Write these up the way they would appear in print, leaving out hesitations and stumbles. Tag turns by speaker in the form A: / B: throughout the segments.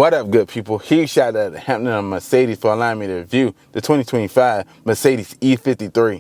A: What up, good people? Huge shout out to Hampton and Mercedes for allowing me to review the 2025 Mercedes E53.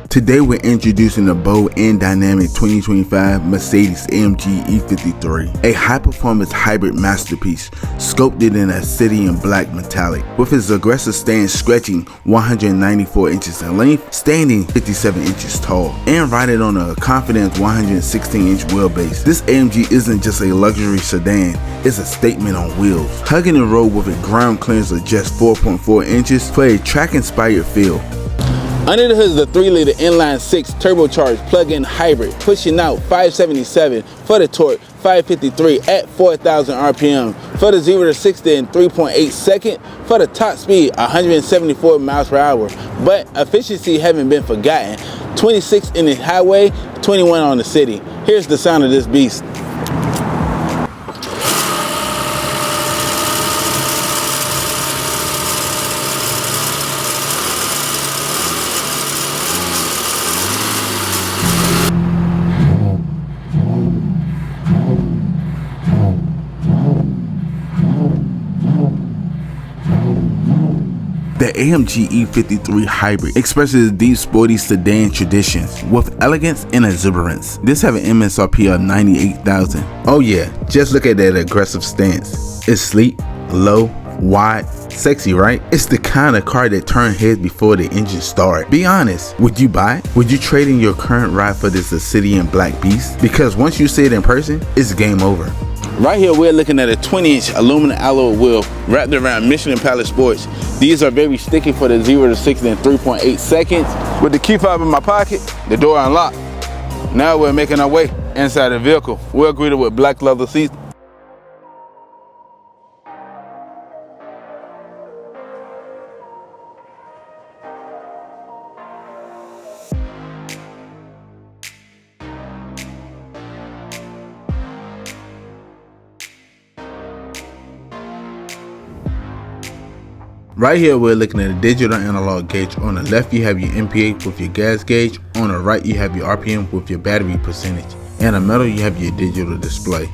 A: Today we're introducing the bold and dynamic 2025 Mercedes-AMG E53, a high-performance hybrid masterpiece sculpted in obsidian black metallic, with its aggressive stance stretching 194 inches in length, standing 57 inches tall, and riding on a confident 116-inch wheelbase. This AMG isn't just a luxury sedan, it's a statement on wheels, hugging the road with a ground clearance of just 4.4 inches for a track-inspired feel. Under the hood is the 3-liter inline-six turbocharged plug-in hybrid, pushing out 577 for the torque, 553 at 4,000 RPM, for the 0 to 60 in 3.8 seconds, for the top speed 174 miles per hour. But efficiency haven't been forgotten. 26 in the highway, 21 on the city. Here's the sound of this beast. The AMG E53 Hybrid expresses deep sporty sedan traditions with elegance and exuberance. This has an MSRP of $98,000. Oh yeah, just look at that aggressive stance. It's sleek, low, wide, sexy, right? It's the kind of car that turns heads before the engine starts. Be honest, would you buy it? Would you trade in your current ride for this obsidian black beast? Because once you see it in person, it's game over. Right here, we're looking at a 20-inch aluminum alloy wheel wrapped around Michelin Pilot Sports. These are very sticky for the 0 to 60 in 3.8 seconds. With the key fob in my pocket, the door unlocked. Now we're making our way inside the vehicle. We're greeted with black leather seats. Right here, we're looking at a digital analog gauge. On the left, you have your MPH with your gas gauge. On the right, you have your RPM with your battery percentage. And in the middle, you have your digital display.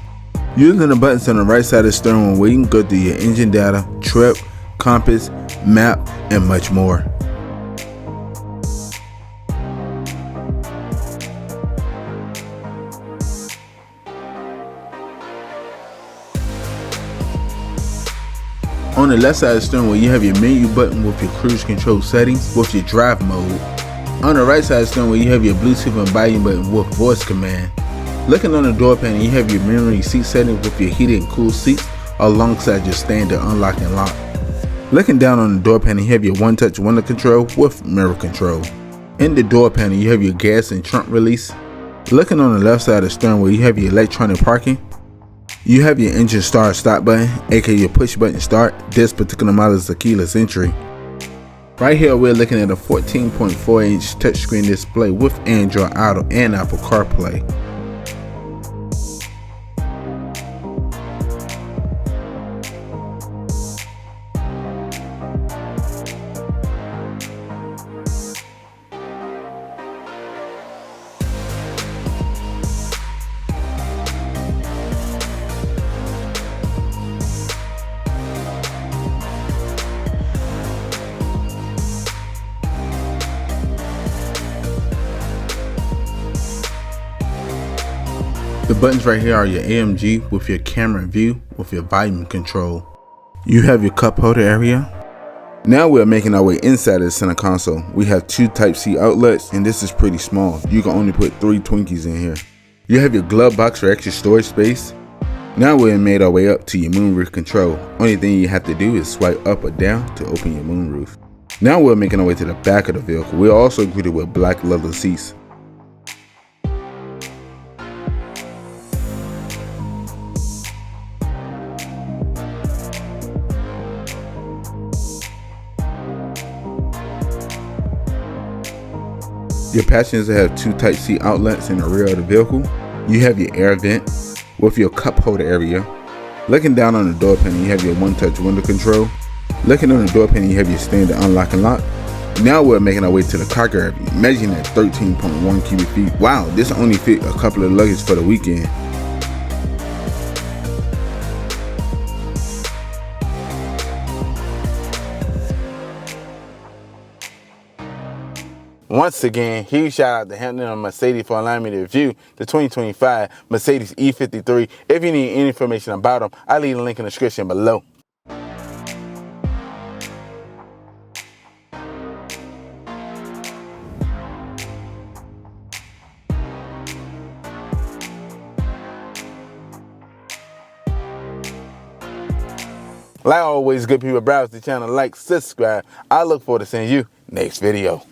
A: Using the buttons on the right side of the steering wheel, we can go through your engine data, trip, compass, map, and much more. On the left side of the steering wheel, you have your menu button with your cruise control settings with your drive mode. On the right side of the steering wheel, you have your Bluetooth and volume button with voice command. Looking on the door panel, you have your memory seat settings with your heated and cool seats alongside your standard unlock and lock. Looking down on the door panel, you have your one-touch window control with mirror control. In the door panel, you have your gas and trunk release. Looking on the left side of the steering wheel, you have your electronic parking. You have your engine start stop button, aka your push button start. This particular model is a keyless entry. Right here, we're looking at a 14.4-inch touchscreen display with Android Auto and Apple CarPlay. The buttons right here are your AMG with your camera view with your volume control. You have your cup holder area. Now we're making our way inside of the center console. We have 2 Type-C outlets, and this is pretty small. You can only put 3 Twinkies in here. You have your glove box for extra storage space. Now we've made our way up to your moonroof control. Only thing you have to do is swipe up or down to open your moonroof. Now we're making our way to the back of the vehicle. We're also greeted with black leather seats. Your passengers have 2 type C outlets in the rear of the vehicle. You have your air vent with your cup holder area. Looking down on the door panel, you have your one-touch window control. Looking on the door panel, you have your standard unlock and lock. Now we're making our way to the car garage, measuring at 13.1 cubic feet. Wow, this only fit a couple of luggage for the weekend. Once again, huge shout out to Hampton and Mercedes for allowing me to review the 2025 Mercedes E53. If you need any information about them, I'll leave a link in the description below. Like always, good people, browse the channel, like, subscribe. I look forward to seeing you next video.